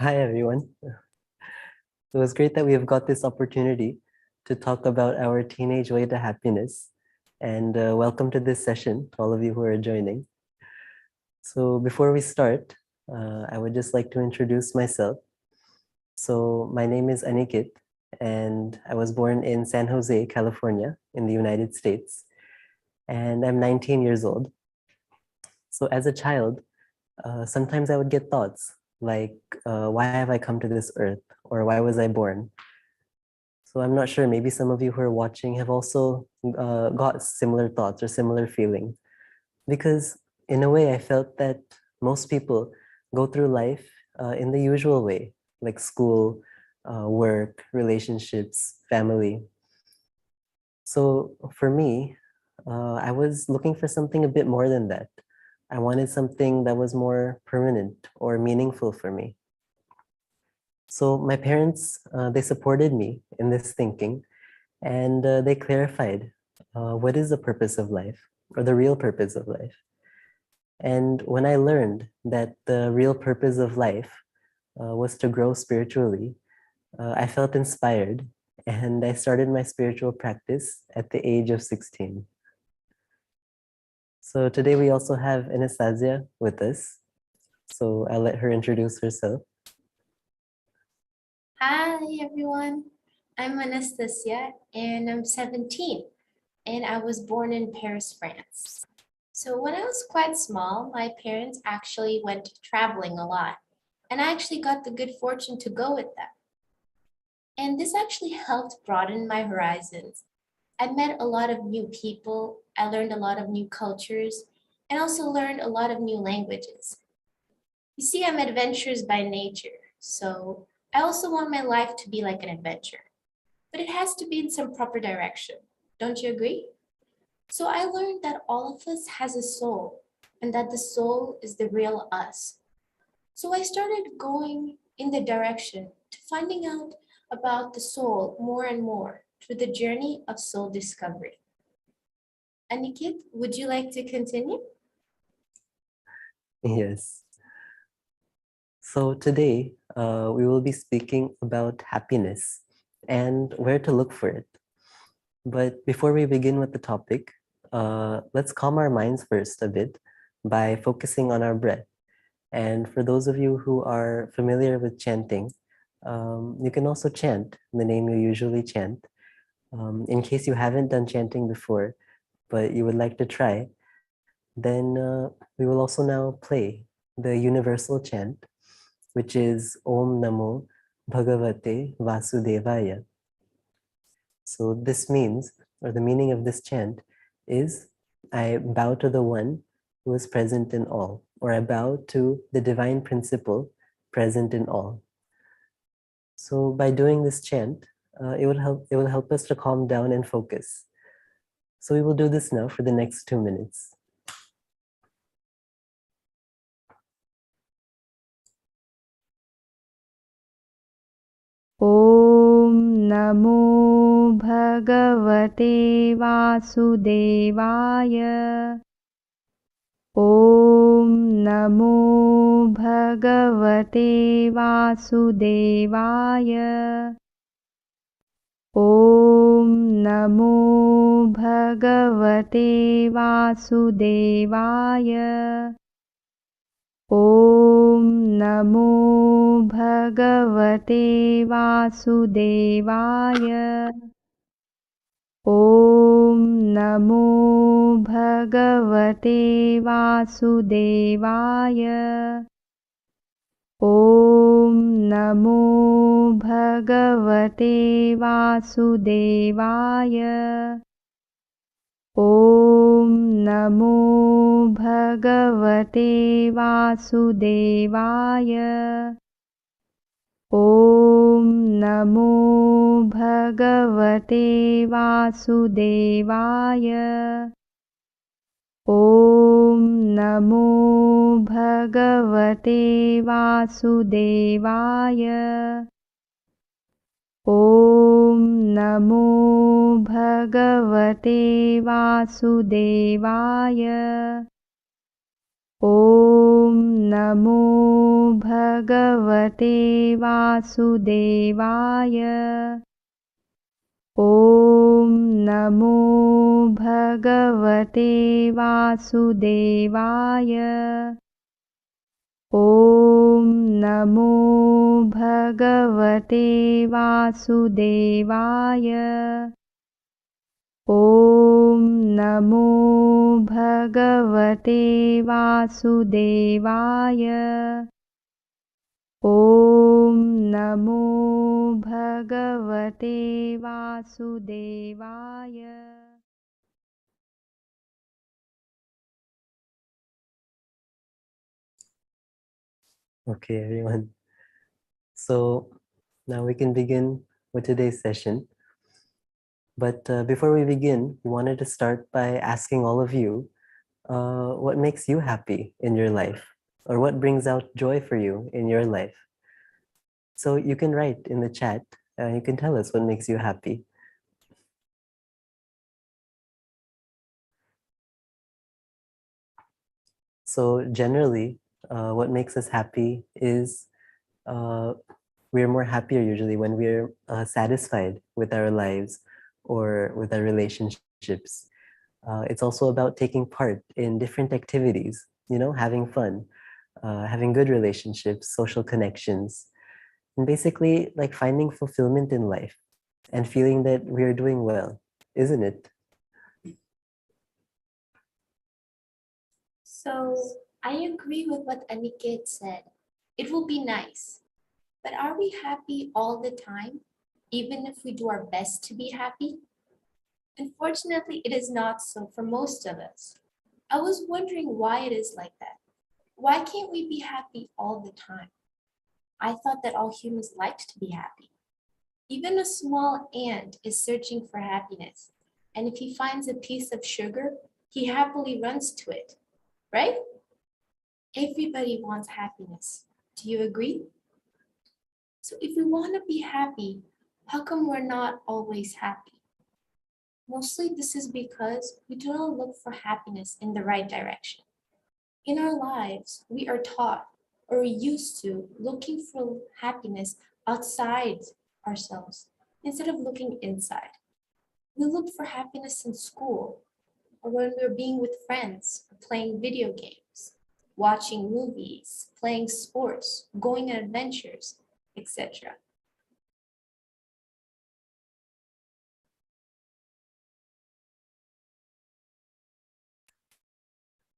Hi, everyone. It was great that we have got this opportunity to talk about our teenage way to happiness. And welcome to this session, to all of you who are joining. So before we start, I would just like to introduce myself. So my name is Aniket, and I was born in San Jose, California, in the United States. And I'm 19 years old. So as a child, sometimes I would get thoughts like, why have I come to this earth? Or why was I born? So I'm not sure, maybe some of you who are watching have also got similar thoughts or similar feeling. Because in a way, I felt that most people go through life in the usual way, like school, work, relationships, family. So for me, I was looking for something a bit more than that. I wanted something that was more permanent or meaningful for me. So my parents, they supported me in this thinking, and they clarified what is the purpose of life or the real purpose of life. And when I learned that the real purpose of life was to grow spiritually, I felt inspired, and I started my spiritual practice at the age of 16. So today we also have Anastasia with us. So I'll let her introduce herself. Hi everyone, I'm Anastasia and I'm 17 and I was born in Paris, France. So when I was quite small, my parents actually went traveling a lot and I actually got the good fortune to go with them. And this actually helped broaden my horizons. I met a lot of new people, I learned a lot of new cultures, and also learned a lot of new languages. You see, I'm adventurous by nature, so I also want my life to be like an adventure, but it has to be in some proper direction. Don't you agree? So I learned that all of us has a soul and that the soul is the real us. So I started going in the direction to finding out about the soul more and more through the journey of soul discovery. Aniket, would you like to continue? Yes. So today we will be speaking about happiness and where to look for it. But before we begin with the topic, let's calm our minds first a bit by focusing on our breath. And for those of you who are familiar with chanting, you can also chant the name you usually chant. In case you haven't done chanting before, but you would like to try, then we will also now play the universal chant, which is Om Namo Bhagavate Vasudevaya. So this means, or the meaning of this chant is, I bow to the one who is present in all, or I bow to the divine principle present in all. So by doing this chant, it will help us to calm down and focus. So we will do this now for the next 2 minutes. ॐ नमो भगवते वासुदेवाय ॐ नमो भगवते वासुदेवाय ॐ नमो भगवते वासुदेवाय ॐ नमो भगवते वासुदेवाय ॐ नमो भगवते वासुदेवाय ॐ नमो भगवते वासुदेवाय ॐ नमो भगवते वासुदेवाय ॐ नमो भगवते वासुदेवाय ॐ नमो भगवते वासुदेवाय ॐ नमो भगवते वासुदेवाय ॐ नमो भगवते भगवते वासुदेवाय ॐ नमो भगवते वासुदेवाय ॐ नमो भगवते वासुदेवाय ॐ नमो भगवते वासुदेवाय ॐ नमो भगवते वासुदेवाय. Okay, everyone. So now we can begin with today's session. But before we begin, we wanted to start by asking all of you what makes you happy in your life, or what brings out joy for you in your life. So you can write in the chat, you can tell us what makes you happy. So generally, what makes us happy is we're more happier usually when we're satisfied with our lives or with our relationships. It's also about taking part in different activities, having fun, having good relationships, social connections, and basically like finding fulfillment in life and feeling that we are doing well, isn't it? So I agree with what Aniket said. It will be nice. But are we happy all the time, even if we do our best to be happy? Unfortunately, it is not so for most of us. I was wondering why it is like that. Why can't we be happy all the time? I thought that all humans liked to be happy. Even a small ant is searching for happiness. And if he finds a piece of sugar, he happily runs to it, right? Everybody wants happiness. Do you agree? So if we want to be happy, how come we're not always happy? Mostly this is because we do not look for happiness in the right direction. In our lives, we are taught or used to looking for happiness outside ourselves instead of looking inside. We look for happiness in school or when we're being with friends, playing video games, watching movies, playing sports, going on adventures, etc.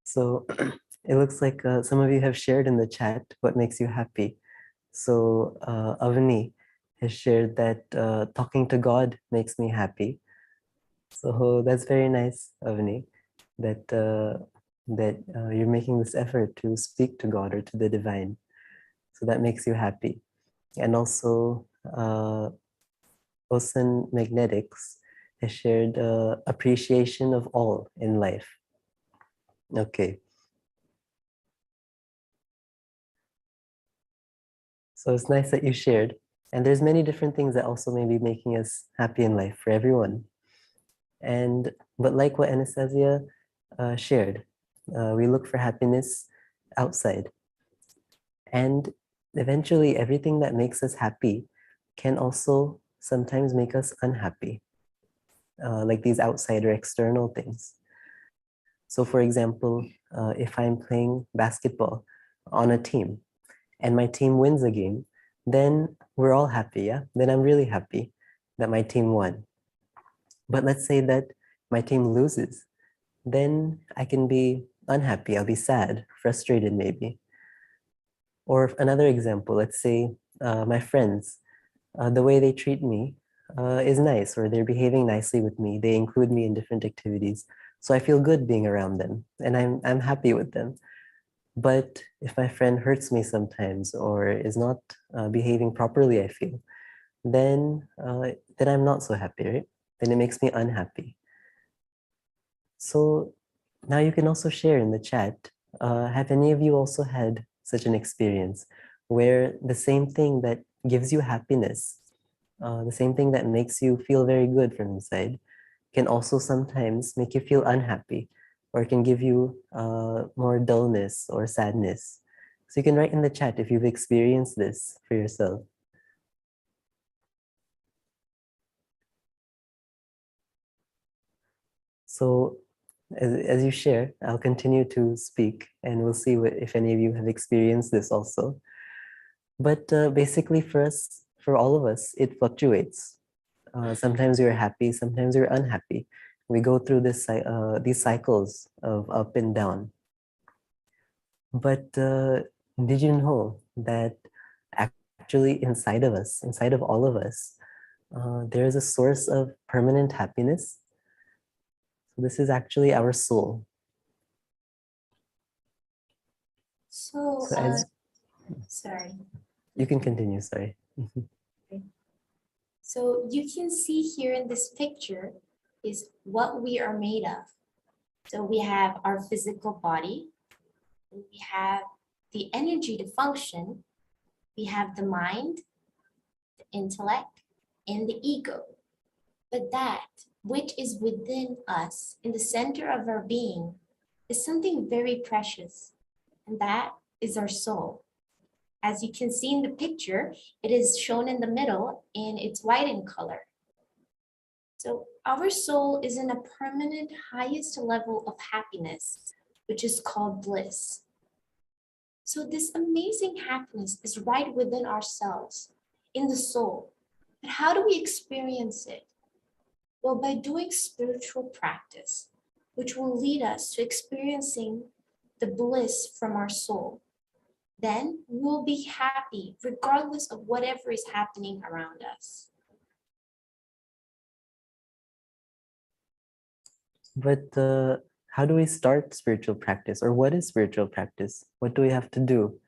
So it looks like some of you have shared in the chat what makes you happy. So Avani has shared that talking to God makes me happy. So that's very nice, Avani, that you're making this effort to speak to God or to the divine. So that makes you happy. And also, Ocean Magnetics has shared appreciation of all in life. Okay. So it's nice that you shared. And there's many different things that also may be making us happy in life for everyone. But like what Anastasia shared, we look for happiness outside. And eventually everything that makes us happy can also sometimes make us unhappy, like these outside or external things. So for example, if I'm playing basketball on a team and my team wins a game, then we're all happy, yeah? Then I'm really happy that my team won. But let's say that my team loses, then I can be unhappy, I'll be sad, frustrated maybe. Or another example, let's say my friends, the way they treat me is nice, or they're behaving nicely with me. They include me in different activities. So I feel good being around them and I'm happy with them. But if my friend hurts me sometimes or is not behaving properly, I feel, then I'm not so happy, right? Then it makes me unhappy. So now you can also share in the chat. Have any of you also had such an experience where the same thing that gives you happiness, the same thing that makes you feel very good from inside, can also sometimes make you feel unhappy, or can give you more dullness or sadness? So you can write in the chat if you've experienced this for yourself. So as you share, I'll continue to speak and we'll see if any of you have experienced this also. But basically for us, for all of us, it fluctuates. Sometimes we're happy, sometimes we're unhappy. We go through these cycles of up and down. But did you know that actually inside of us, inside of all of us, there is a source of permanent happiness? So this is actually our soul. So, So as sorry. you can continue, sorry. So you can see here in this picture is what we are made of. So we have our physical body, we have the energy to function, we have the mind, the intellect, and the ego. But that which is within us, in the center of our being, is something very precious, and that is our soul. As you can see in the picture, it is shown in the middle and it's white in color. So our soul is in a permanent highest level of happiness, which is called bliss. So this amazing happiness is right within ourselves, in the soul. But how do we experience it? Well, by doing spiritual practice, which will lead us to experiencing the bliss from our soul. Then we'll be happy regardless of whatever is happening around us. But how do we start spiritual practice, or what is spiritual practice? What do we have to do?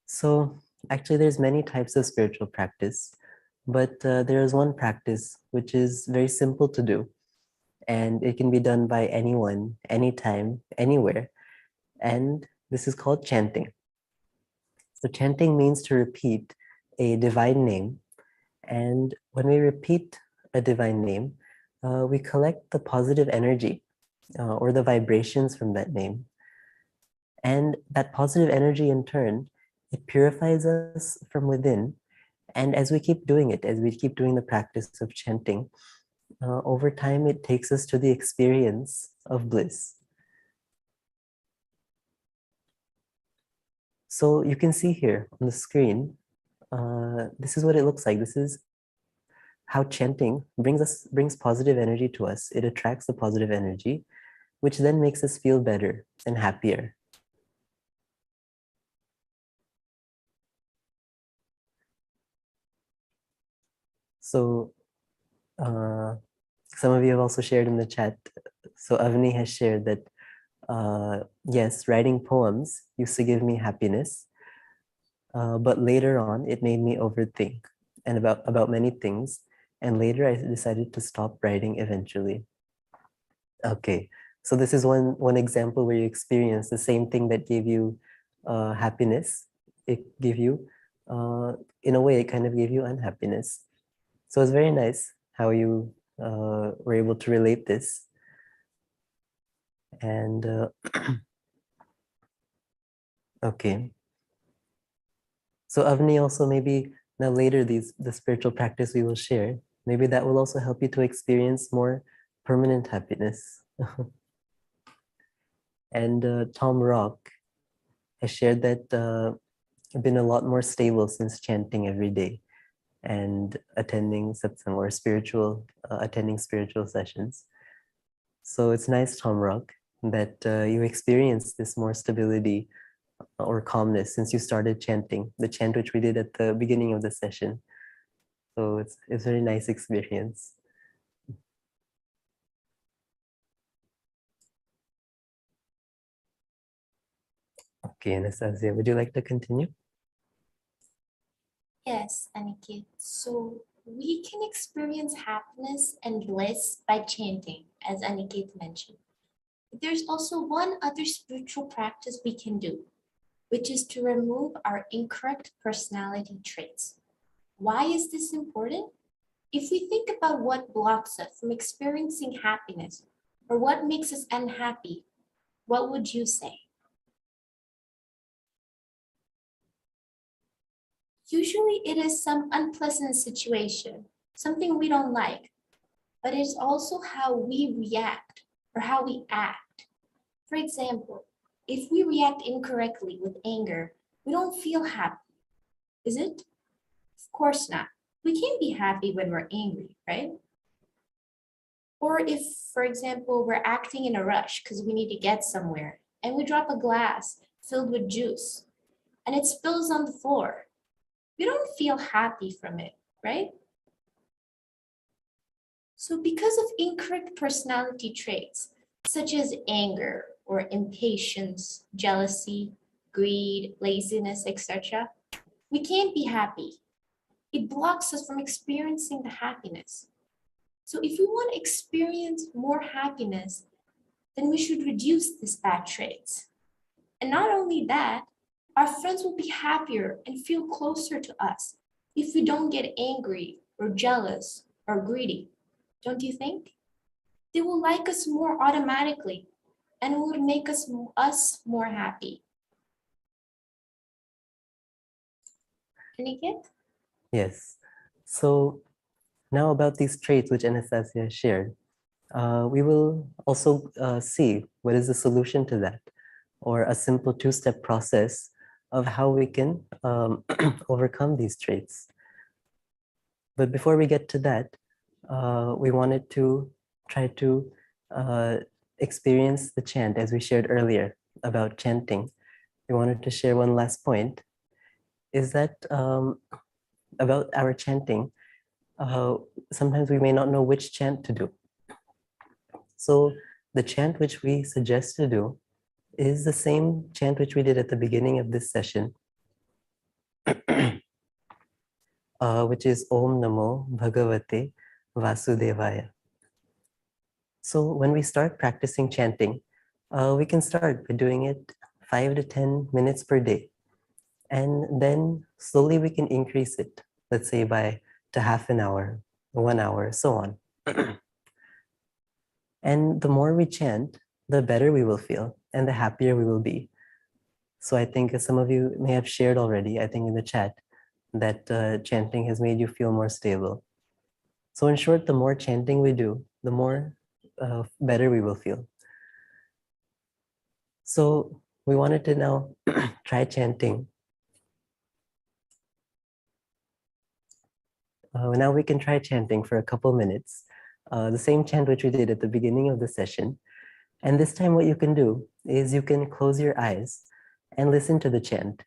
So actually there's many types of spiritual practice, but there is one practice which is very simple to do, and it can be done by anyone, anytime, anywhere. And this is called chanting. So chanting means to repeat a divine name. And when we repeat a divine name, we collect the positive energy or the vibrations from that name. And that positive energy in turn, it purifies us from within. And as we keep doing it, as we keep doing the practice of chanting, over time, it takes us to the experience of bliss. So you can see here on the screen, this is what it looks like. This is how chanting brings positive energy to us. It attracts the positive energy, which then makes us feel better and happier. So some of you have also shared in the chat. So Avni has shared that, yes, writing poems used to give me happiness, but later on it made me overthink and about many things. And later I decided to stop writing eventually. Okay, so this is one example where you experience the same thing that gave you happiness. It gave you, in a way, it kind of gave you unhappiness. So it's very nice how you were able to relate this. And okay. So Avni, also maybe now later the spiritual practice we will share, maybe that will also help you to experience more permanent happiness. And Tom Rock has shared that been a lot more stable since chanting every day and attending satsang or attending spiritual sessions. So it's nice, Tom Rock, that you experienced this more stability or calmness since you started chanting, the chant which we did at the beginning of the session. So it's a very nice experience. Okay, Anastasia, would you like to continue? Yes, Aniket. So we can experience happiness and bliss by chanting, as Aniket mentioned. There's also one other spiritual practice we can do, which is to remove our incorrect personality traits. Why is this important? If we think about what blocks us from experiencing happiness or what makes us unhappy, what would you say? Usually it is some unpleasant situation, something we don't like, but it's also how we react or how we act. For example, if we react incorrectly with anger, we don't feel happy, is it? Of course not. We can't be happy when we're angry, right? Or if, for example, we're acting in a rush because we need to get somewhere and we drop a glass filled with juice and it spills on the floor, we don't feel happy from it, right? So because of incorrect personality traits, such as anger or impatience, jealousy, greed, laziness, etc., we can't be happy. It blocks us from experiencing the happiness. So if we want to experience more happiness, then we should reduce these bad traits. And not only that, our friends will be happier and feel closer to us if we don't get angry or jealous or greedy. Don't you think? They will like us more automatically and it would make us more happy. Aniket? Yes. So now about these traits which Anastasia shared, we will also see what is the solution to that, or a simple two-step process of how we can overcome these traits. But before we get to that, we wanted to try to experience the chant as we shared earlier about chanting. We wanted to share one last point, is that about our chanting, sometimes we may not know which chant to do. So the chant which we suggest to do is the same chant which we did at the beginning of this session, which is Om Namo Bhagavate Vasudevaya. So when we start practicing chanting, we can start by doing it 5 to 10 minutes per day. And then slowly we can increase it, let's say to half an hour, 1 hour, so on. And the more we chant, the better we will feel and the happier we will be. So I think some of you may have shared already, I think in the chat, that chanting has made you feel more stable. So in short, the more chanting we do, the more better we will feel. So we wanted to now try chanting. Now we can try chanting for a couple minutes, the same chant which we did at the beginning of the session. And this time what you can do is you can close your eyes and listen to the chant,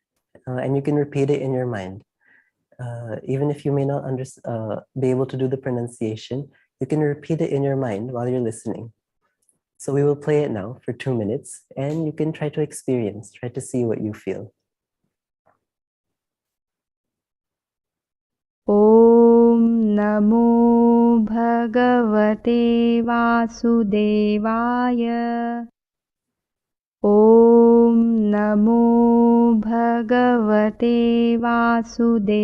and you can repeat it in your mind. Even if you may not be able to do the pronunciation, you can repeat it in your mind while you're listening. So we will play it now for 2 minutes, and you can try to experience, try to see what you feel. Om Namo Bhagavate Vasudevaya. Om Namo Bhagavate Vasudevaya.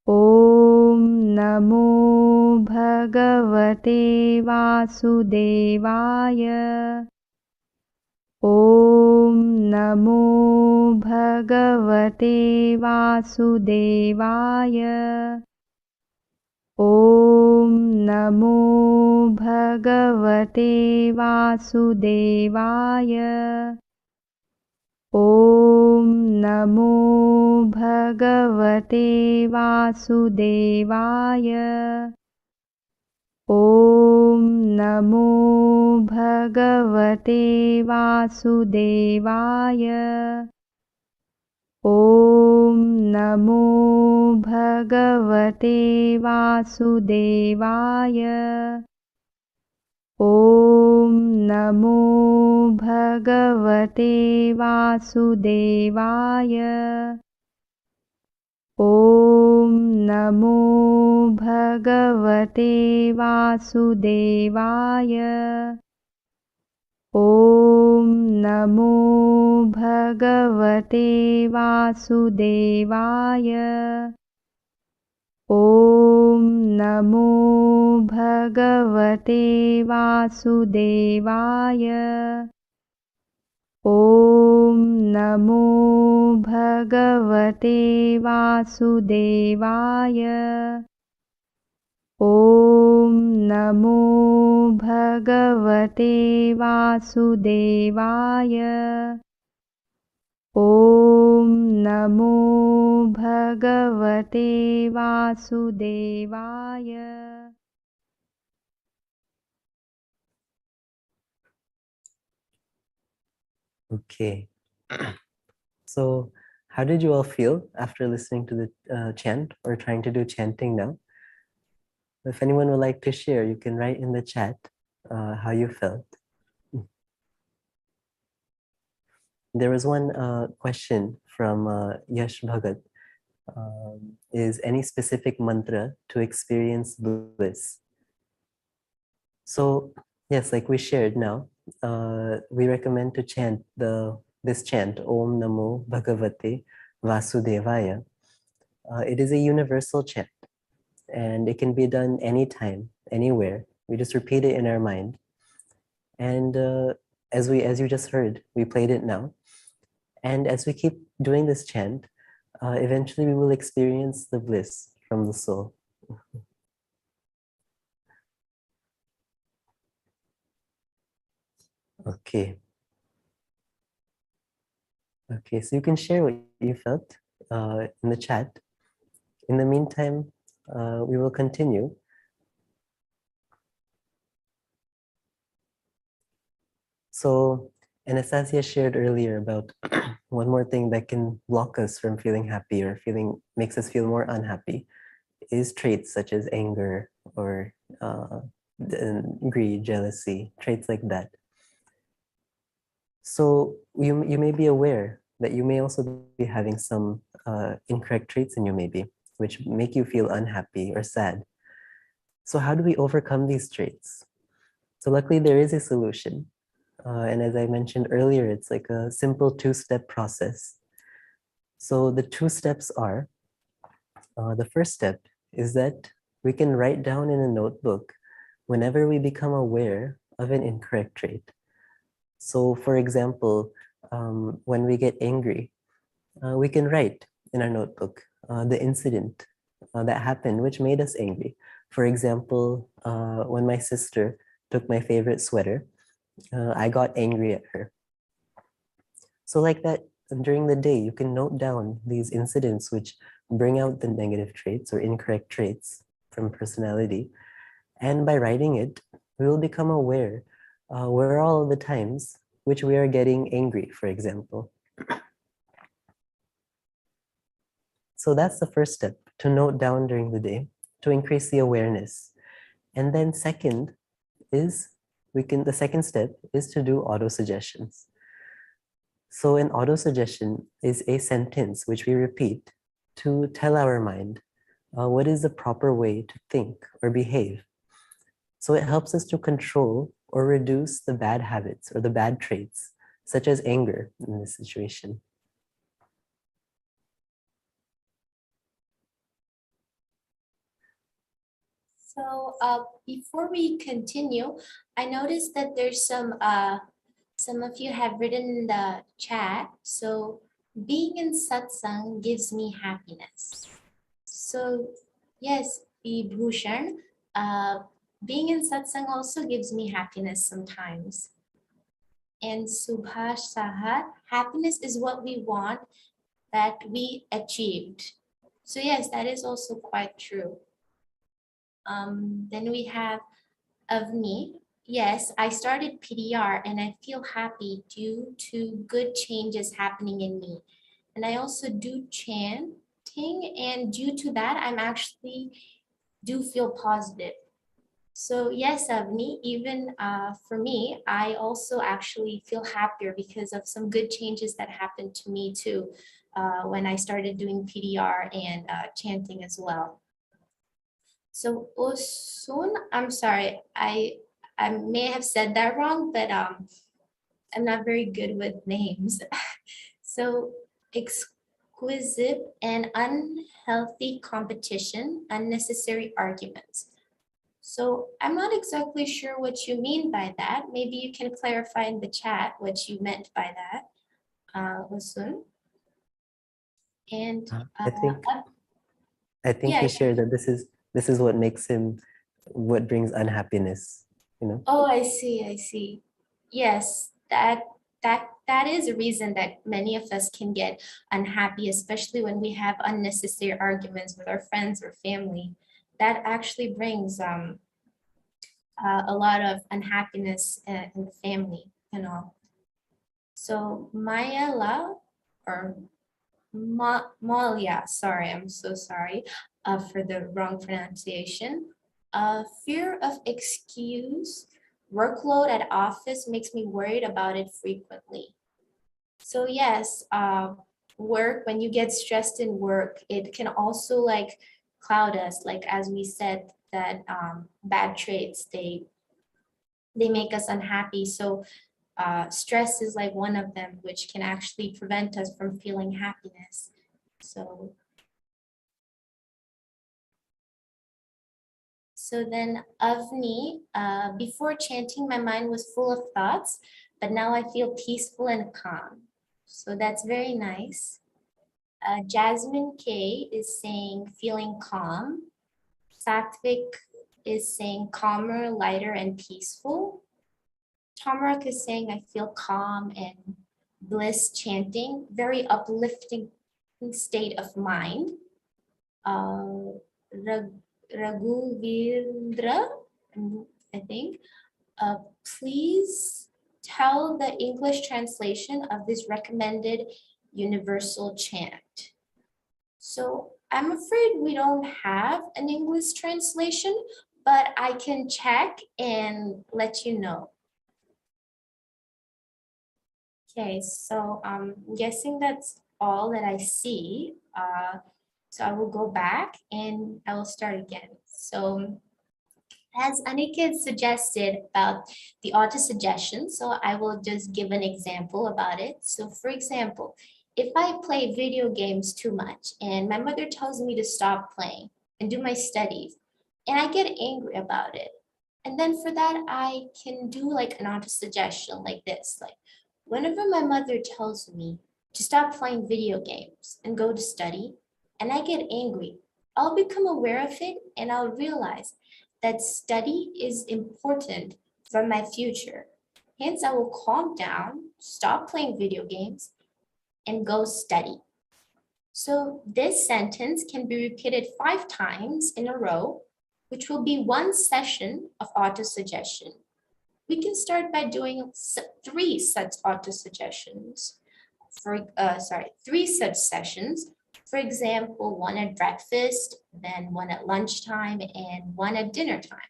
Om Namo Bhagavate Vasudevaya. Om Namo Bhagavate Vasudevaya. Om Namo Bhagavate Vasudevaya. Om Namo Bhagavate Vasudevaya. Om Namo Bhagavate Vasudevaya. Om Namo Bhagavate Vasudevaya. Om Namo Bhagavate Vasudevaya. Om Namo Bhagavate Vasudevaya. Om Namo Bhagavate Vasudevaya. Om Namo Bhagavate Vasudevaya. Om Namo भगवते वासुदेवाय ॐ नमो भगवते वासुदेवाय ॐ नमो भगवते वासुदेवाय Okay. So, how did you all feel after listening to the chant or trying to do chanting now? If anyone would like to share, you can write in the chat how you felt. There was one question from Yash Bhagat. Is any specific mantra to experience bliss? So, yes, like we shared now, we recommend to chant this chant, Om Namo Bhagavate Vasudevaya. It is a universal chant, and it can be done anytime, anywhere. We just repeat it in our mind. And as you just heard, we played it now. And as we keep doing this chant, eventually we will experience the bliss from the soul. Okay. Okay, so you can share what you felt in the chat. In the meantime, we will continue. So Anastasia shared earlier about one more thing that can block us from feeling happy or makes us feel more unhappy is traits such as anger or greed, jealousy, traits like that. So you may be aware that you may also be having some incorrect traits in you maybe, which make you feel unhappy or sad. So how do we overcome these traits? So luckily there is a solution. And as I mentioned earlier, it's like a simple two-step process. So the two steps are, the first step is that we can write down in a notebook whenever we become aware of an incorrect trait. So for example, when we get angry, we can write in our notebook the incident that happened which made us angry. For example, when my sister took my favorite sweater, I got angry at her. So like that, during the day, you can note down these incidents which bring out the negative traits or incorrect traits from personality. And by writing it, we will become aware where are all the times which we are getting angry, for example. So that's the first step, to note down during the day, to increase the awareness. And then second is, the second step is to do auto-suggestions. So an auto-suggestion is a sentence which we repeat to tell our mind what is the proper way to think or behave. So it helps us to control or reduce the bad habits or the bad traits, such as anger in this situation. So before we continue, I noticed that there's some of you have written in the chat. So being in satsang gives me happiness. So yes, Vibhushan, being in satsang also gives me happiness sometimes. And Subhash Sahat, happiness is what we want that we achieved. So yes, that is also quite true. Then we have Avni. Yes, I started PDR and I feel happy due to good changes happening in me. And I also do chanting, and due to that, I'm actually do feel positive. So yes, Avni, even for me, I also actually feel happier because of some good changes that happened to me too when I started doing PDR and chanting as well. So Osun, I'm sorry, I may have said that wrong, but I'm not very good with names. So exquisite and unhealthy competition, unnecessary arguments. So I'm not exactly sure what you mean by that. Maybe you can clarify in the chat what you meant by that, Osun. And I think yeah, he shared that this is what makes him, what brings unhappiness, you know. oh, I see, I see. Yes, that is a reason that many of us can get unhappy, especially when we have unnecessary arguments with our friends or family. That actually brings a lot of unhappiness in the family and all. So Maya La or Malia, sorry, I'm so sorry for the wrong pronunciation. Fear of excuse, workload at office makes me worried about it frequently. So yes, work, when you get stressed in work, it can also like cloud us, like as we said that bad traits, they make us unhappy. So stress is like one of them, which can actually prevent us from feeling happiness. So then Avni, before chanting, my mind was full of thoughts, but now I feel peaceful and calm. So that's very nice. Jasmine K is saying feeling calm. Satvik is saying calmer, lighter, and peaceful. Tomrak is saying I feel calm and bliss chanting, very uplifting state of mind. Raghuvendra, I think, please tell the English translation of this recommended universal chant. So I'm afraid we don't have an English translation, but I can check and let you know. Okay, so I'm guessing that's all that I see. So I will go back and I will start again. So as Aniket suggested about the auto suggestion, so I will just give an example about it. So for example, if I play video games too much and my mother tells me to stop playing and do my studies, and I get angry about it, and then for that, I can do like an auto suggestion like this, like whenever my mother tells me to stop playing video games and go to study, and I get angry, I'll become aware of it and I'll realize that study is important for my future. Hence, I will calm down, stop playing video games, and go study. So this sentence can be repeated 5 times in a row, which will be one session of auto-suggestion. We can start by doing 3 such auto-suggestions. 3 such sessions. For example, one at breakfast, then one at lunchtime, and one at dinner time.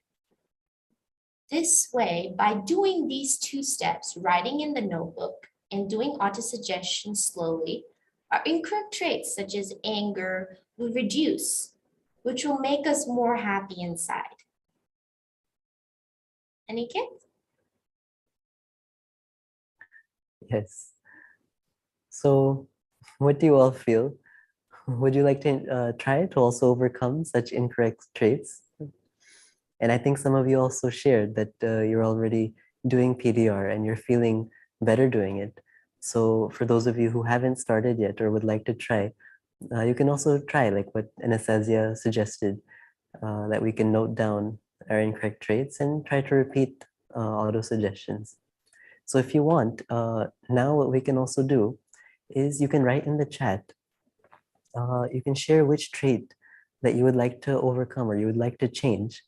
This way, by doing these 2 steps, writing in the notebook and doing auto-suggestion slowly, our incorrect traits such as anger will reduce, which will make us more happy inside. Aniket? Yes. So what do you all feel? Would you like to try to also overcome such incorrect traits? And I think some of you also shared that you're already doing PDR and you're feeling better doing it. So for those of you who haven't started yet or would like to try, you can also try like what Anastasia suggested, that we can note down our incorrect traits and try to repeat auto suggestions. So if you want, now what we can also do is you can write in the chat, you can share which trait that you would like to overcome or you would like to change,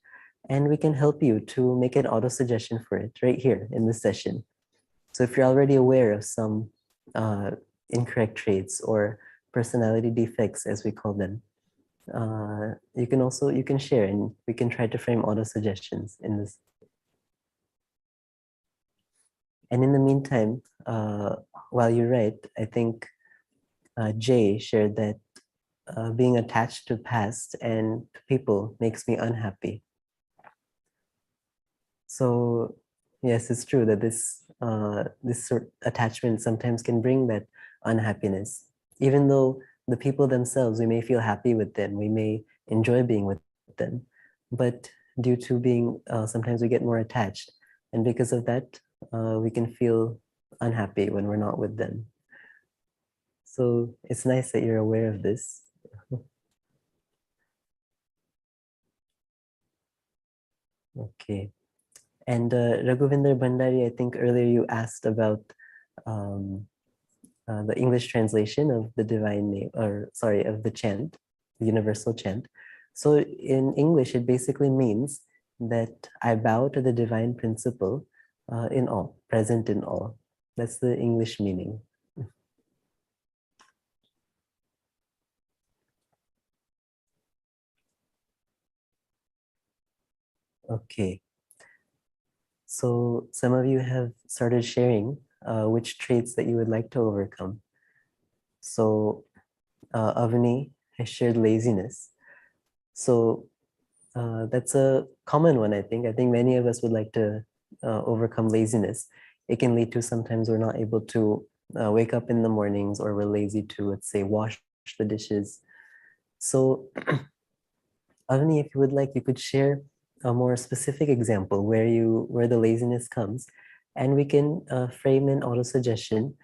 and we can help you to make an auto suggestion for it right here in this session. So if you're already aware of some incorrect traits or personality defects, as we call them, you can share and we can try to frame auto suggestions in this. And in the meantime, while you write, I think Jay shared that being attached to past and to people makes me unhappy. So yes, it's true that this sort of attachment sometimes can bring that unhappiness. Even though the people themselves, we may feel happy with them, we may enjoy being with them, but due to being, sometimes we get more attached, and because of that, we can feel unhappy when we're not with them. So it's nice that you're aware of this. Okay. And Raghuvinder Bhandari, I think earlier you asked about um, the English translation of the divine name, or sorry, of the chant, the universal chant. So in English, it basically means that I bow to the divine principle in all, present in all. That's the English meaning. Okay. So some of you have started sharing which traits that you would like to overcome. So Avani has shared laziness. So that's a common one, I think. I think many of us would like to overcome laziness. It can lead to sometimes we're not able to wake up in the mornings, or we're lazy to, let's say, wash the dishes. So Avani, if you would like, you could share a more specific example where the laziness comes, and we can frame an auto suggestion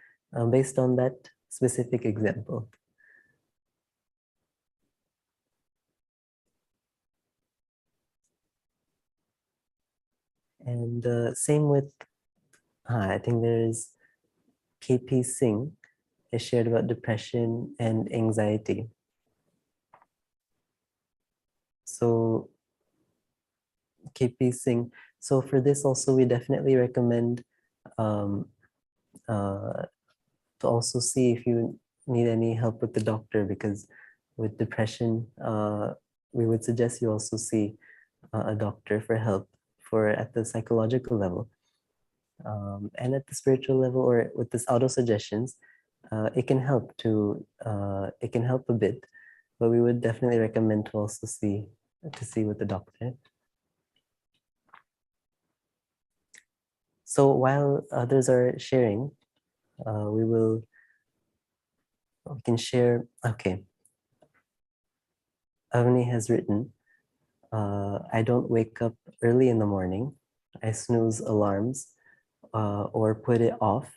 based on that specific example. And same with, I think there's KP Singh has shared about depression and anxiety. So KP Singh, so for this also we definitely recommend um, uh, to also see if you need any help with the doctor, because with depression, we would suggest you also see a doctor for help for at the psychological level. And at the spiritual level, or with this auto suggestions, it can help it can help a bit, but we would definitely recommend to also see with the doctor. So while others are sharing, we can share. Okay, Avni has written, I don't wake up early in the morning. I snooze alarms or put it off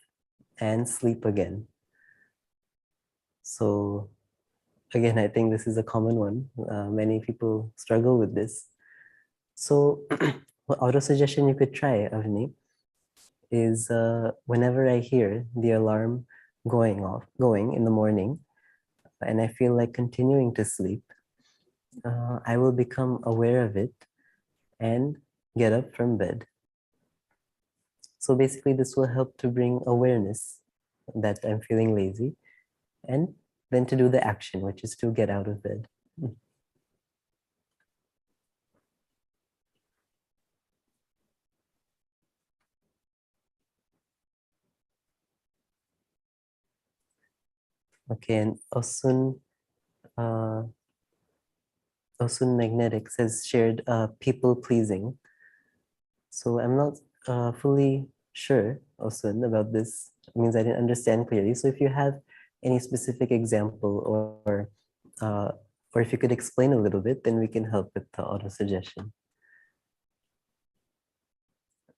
and sleep again. So again, I think this is a common one. Many people struggle with this. So what auto suggestion you could try, Avni, is whenever I hear the alarm going in the morning, and I feel like continuing to sleep, I will become aware of it and get up from bed. So basically, this will help to bring awareness that I'm feeling lazy, and then to do the action, which is to get out of bed. Okay, and uh, Osun Magnetics has shared people pleasing. So I'm not fully sure, Osun, about this. It means I didn't understand clearly. So if you have any specific example, uh, or if you could explain a little bit, then we can help with the auto suggestion.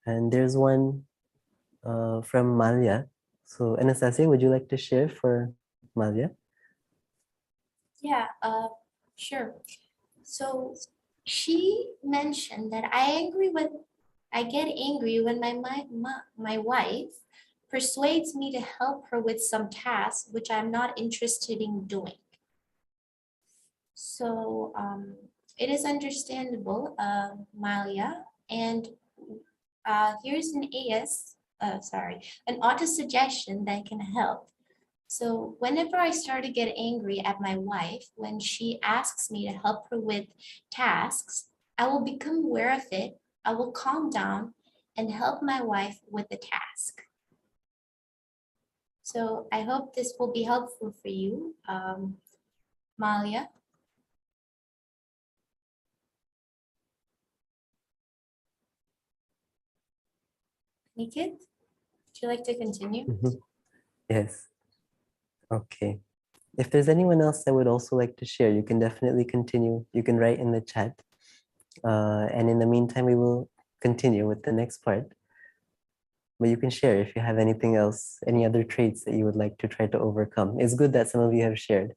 And there's one from Malia. So Anastasia, would you like to share for Malia? Yeah, sure. So she mentioned that I get angry when my wife persuades me to help her with some task which I'm not interested in doing. So it is understandable, Malia, and here's an auto suggestion that can help. So whenever I start to get angry at my wife when she asks me to help her with tasks, I will become aware of it. I will calm down and help my wife with the task. So I hope this will be helpful for you, Malia. Nikit, would you like to continue? Mhm. Yes. Okay. If there's anyone else that would also like to share, you can definitely continue. You can write in the chat. And in the meantime, we will continue with the next part. But you can share if you have anything else, any other traits that you would like to try to overcome. It's good that some of you have shared.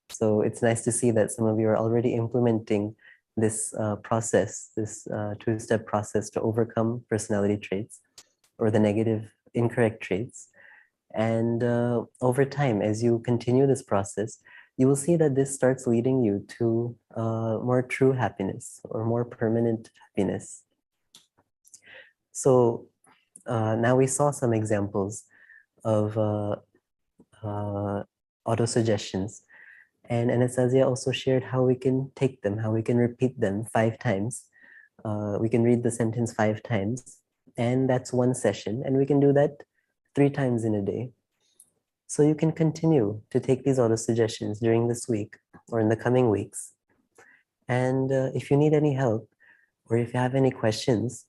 So it's nice to see that some of you are already implementing this process, this two-step process to overcome personality traits or the negative, incorrect traits. And over time, as you continue this process, you will see that this starts leading you to more true happiness or more permanent happiness. So now we saw some examples of auto-suggestions. And Anastasia also shared how we can take them, how we can repeat them 5 times. We can read the sentence 5 times, and that's one session. And we can do that 3 times in a day. So you can continue to take these auto-suggestions during this week or in the coming weeks. And if you need any help or if you have any questions,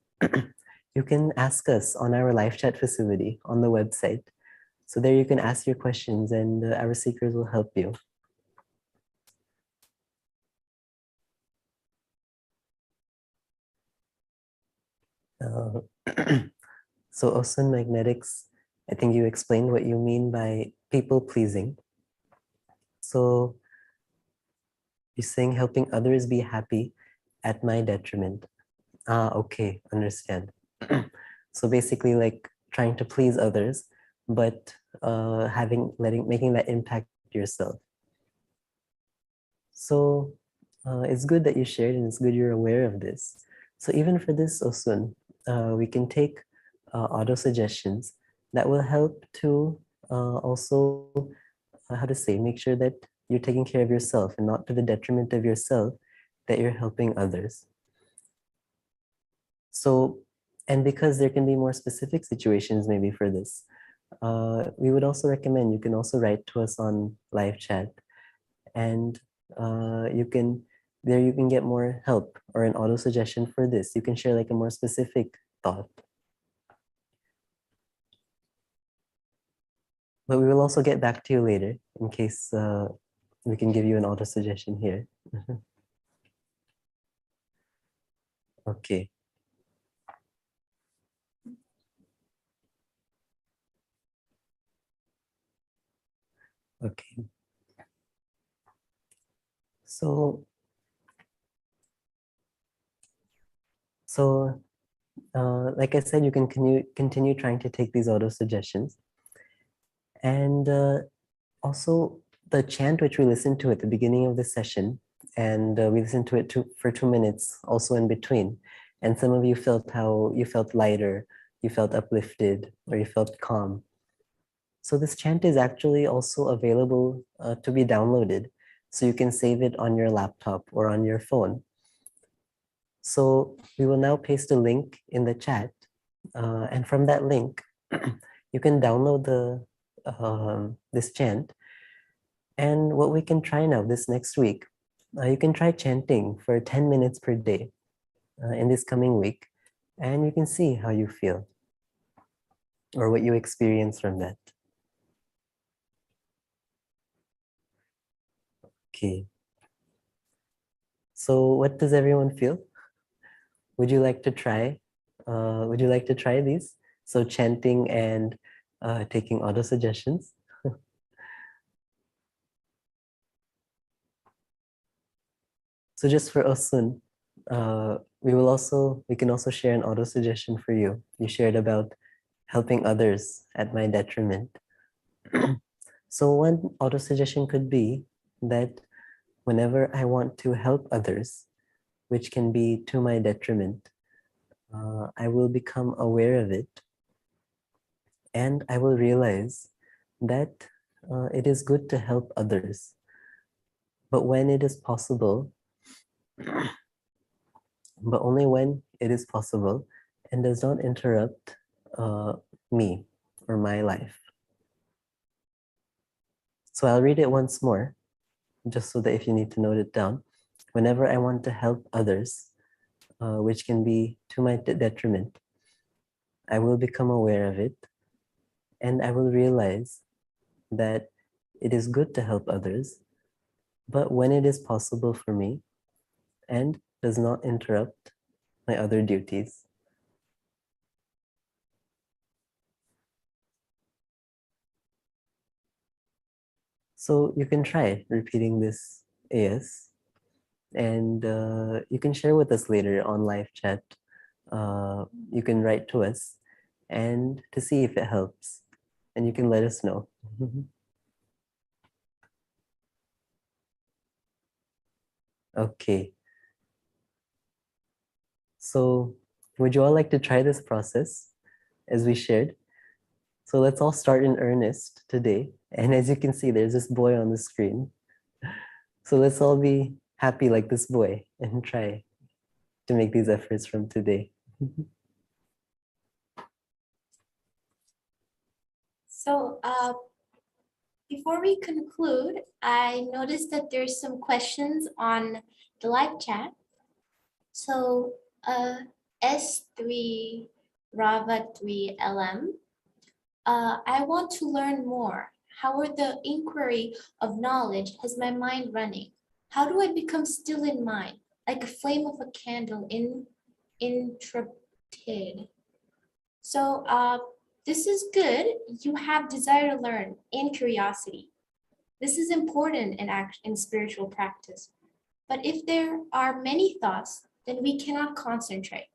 you can ask us on our live chat facility on the website. So there you can ask your questions and our seekers will help you. So Osun Magnetics, I think you explained what you mean by people pleasing. So you're saying helping others be happy at my detriment. Ah, okay, understand. So basically like trying to please others, but making that impact yourself. So it's good that you shared and it's good you're aware of this. So even for this Osun, we can take auto suggestions that will help to also, how to say, make sure that you're taking care of yourself and not to the detriment of yourself, that you're helping others. So, and because there can be more specific situations maybe for this, we would also recommend you can also write to us on live chat, and you can get more help or an auto suggestion for this. You can share like a more specific thought. But we will also get back to you later in case we can give you an auto suggestion here. Okay. Okay. So like I said, you can continue trying to take these auto suggestions. And also the chant which we listened to at the beginning of the session, and we listened to it for 2 minutes also in between. And some of you felt how you felt lighter, you felt uplifted, or you felt calm. So this chant is actually also available to be downloaded. So you can save it on your laptop or on your phone. So we will now paste a link in the chat. And from that link, you can download this chant. And what we can try now this next week, you can try chanting for 10 minutes per day in this coming week. And you can see how you feel or what you experience from that. Okay. So what does everyone feel? Would you like to try? Would you like to try these? So chanting and taking auto suggestions. So just for Osun, we can also share an auto suggestion for you. You shared about helping others at my detriment. So one auto suggestion could be that whenever I want to help others, which can be to my detriment, I will become aware of it, and I will realize that it is good to help others. But when it is possible, but only when it is possible and does not interrupt me or my life. So I'll read it once more, just so that if you need to note it down. Whenever I want to help others, which can be to my detriment, I will become aware of it, and I will realize that it is good to help others, but when it is possible for me and does not interrupt my other duties. So you can try repeating this AS, and you can share with us later on live chat. You can write to us and to see if it helps, and you can let us know. Okay. So would you all like to try this process as we shared? So let's all start in earnest today. And as you can see, there's this boy on the screen. So let's all be happy like this boy and try to make these efforts from today. So before we conclude, I noticed that there's some questions on the live chat. So S3 Rava 3 LM, I want to learn more. How are the inquiry of knowledge has my mind running? How do I become still in mind, like a flame of a candle intrepid? So this is good. You have desire to learn and curiosity. This is important in spiritual practice. But if there are many thoughts, then we cannot concentrate.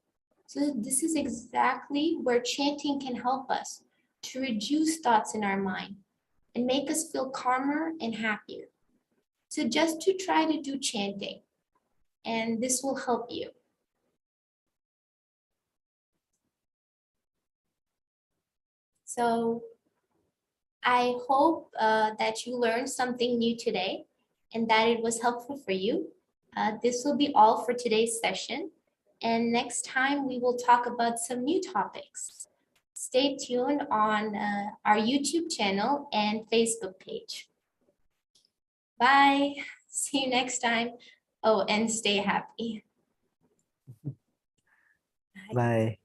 So this is exactly where chanting can help us to reduce thoughts in our mind and make us feel calmer and happier. So just to try to do chanting, and this will help you. So I hope that you learned something new today and that it was helpful for you. This will be all for today's session. And next time we will talk about some new topics. Stay tuned on our YouTube channel and Facebook page. Bye. See you next time. Oh, and stay happy. Bye.